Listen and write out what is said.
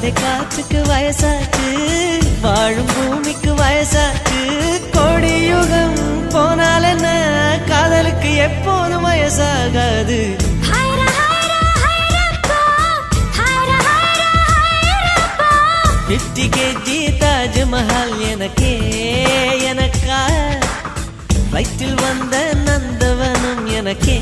வாடை காற்றுக்கு வயசாச்சு, வாழும் பூமிக்கு வயசாச்சு. கோடியுகம் போனால் என்ன, காதலுக்கு எப்போதும் வயசாகாது. 50 kg தாஜ்மஹால் எனக்கே எனக்கா, வயிற்றில் வந்த நந்தவனம் எனக்கே.